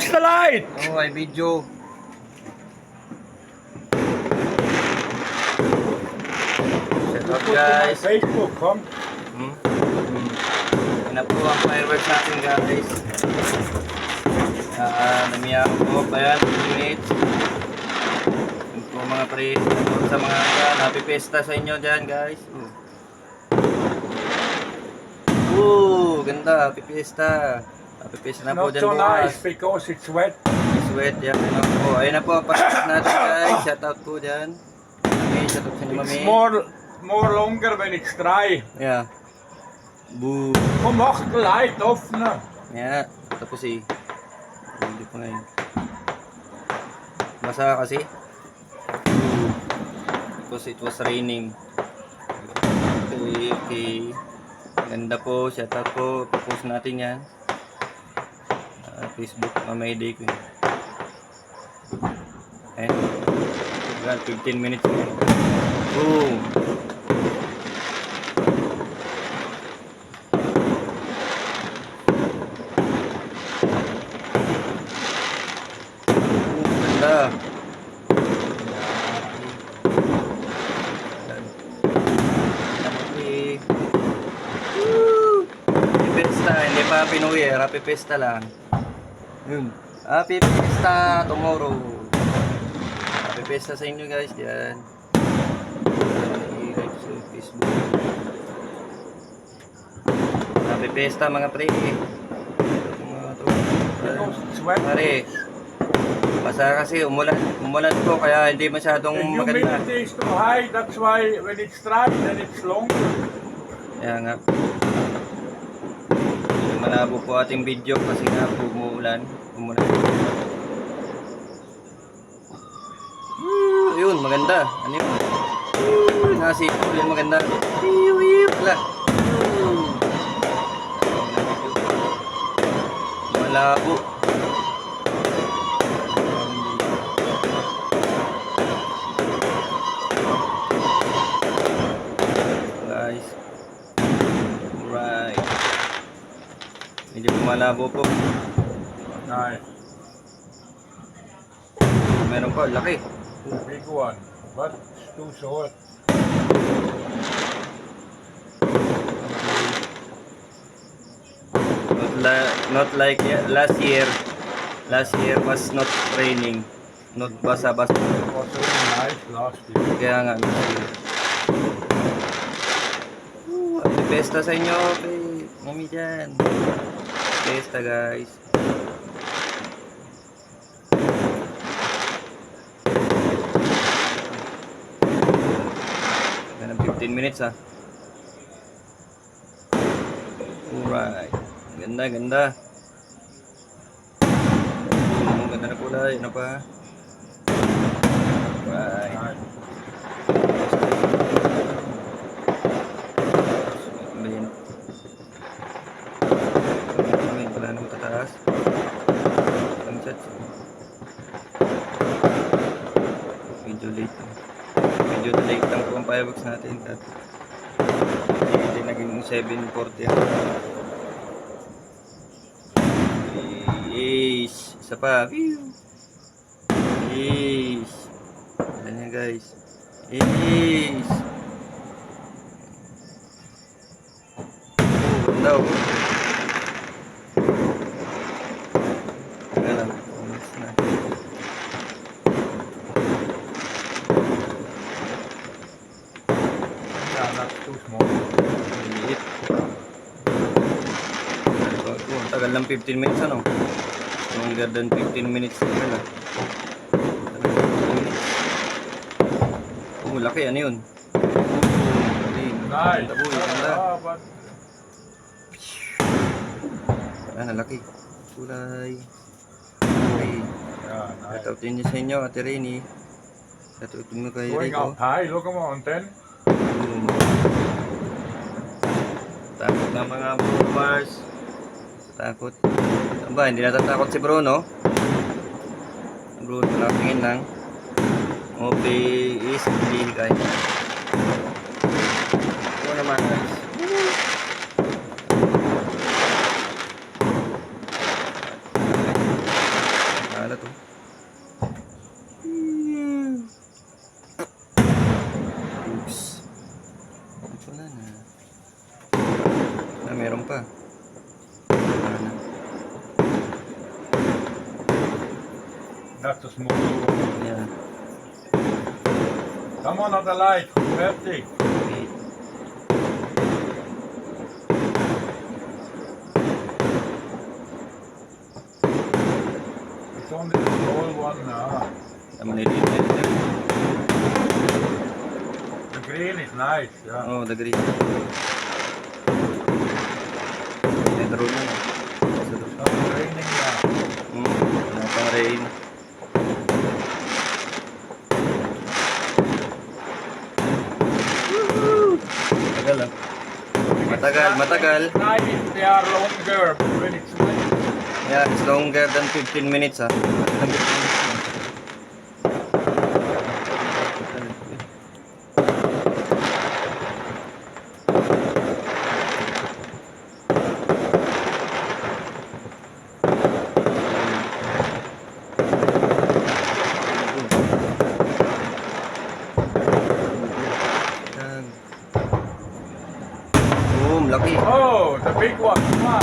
Focus the light! Oh, ay video. Shout out guys. Facebook, come. Yan na po ang fireworks natin guys. Namiyak po. Ayan, 2 minutes. Yun po mga pre. Sa mga happy fiesta sa inyo dyan guys. Ganda. Happy fiesta. Happy fiesta na po Not dyan so nice bukas. because it's wet. Sweat, yan. Ayun po. Ayun na po ang pasok natin guys. Shout out po dyan. Okay, shout out sa inyo mami. It's more longer when it's dry. Yeah. Boo. Kom, mach the light off na. Yeah. Tapos hindi pa ngayon. Basa kasi. Because it was raining. Okay. Ganda po. Shout out po. Post natin yan. Facebook. May day ko yun. Ayan. 15 minutes na. Boom. Ganda. Happy Fiesta. Hindi pa Happy New Year. Happy Fiesta lang. Happy Fiesta tomorrow. Happy Fiesta sa inyo guys. Yan. I-like sa Facebook. Happy Fiesta mga pre. Pare. Basta kasi umulan po kaya hindi masyadong The maganda. humidity is too high, that's why when it's dry then it's longer. Kaya nga. Malabo po ating video kasi nga po umulan. Yun, maganda. Ano yun? Nasipol yun, maganda. Wala. Malabo. Guys. Alright. Medyo malabo po. Nice. Meron pa, laki. Big one, but it's too short. Not like last year. Last year was not raining. Not basa-basa. It was really nice last year. Kaya nga. Happy Fiesta sa inyo. Okay. Mami dyan. Fiesta guys. Ganang 15 minutes ha. Alright. Ganda, ganda. Ganda na kulay. Ano pa? Alright. Ayan. Wala nang tataas. Ang chat. Medyo late lang. Medyo late lang po ang fireworks natin. Hindi naging 7:40 ako. Yes. Isa pa. Yes. Ayan yan guys. Yes. Ganda oh. Ayan. Almost na. Yeah, that's too small. Maliit. Ang tagal ng 15 minutes ano? Longer than 15 minutes na lang. Oh, laki. Ano yun? Nice. Ganda po, ganda. But Ayan, laki. Kulay. Okay. yeah, nice. Shoutout din niyo sa inyo, Ate Rainy. Shoutout mo kay Going Rico. up high, look at mountain. Takot ng mga boomers. Takot. Aba, hindi natatakot si Bruno. Bruno, nakapingin lang. Okay, is hindi kaya. Ito naman guys. pala to. Oops. Wala na. Ah, meron pa. Wala na. That's a smooth. Ayan. Come on at the light. 30. Okay. It's only the small one now. Tama na din. The green is nice. Yeah. Oh, the green. Metro na. It's raining now. Wala pang rain. Matagal ah. Matagal. Night is they are longer when it's wet. Yeah, it's longer than 15 minutes ah. Boom, laki. Oh, the big one. Come on.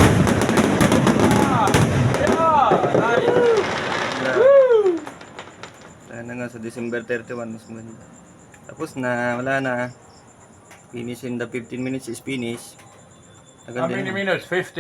Yeah, nice. Woo! Wala na nga sa December 31, mas maganda. Tapos na, wala na. Finish in the 15 minutes is finish. How many minutes? 15.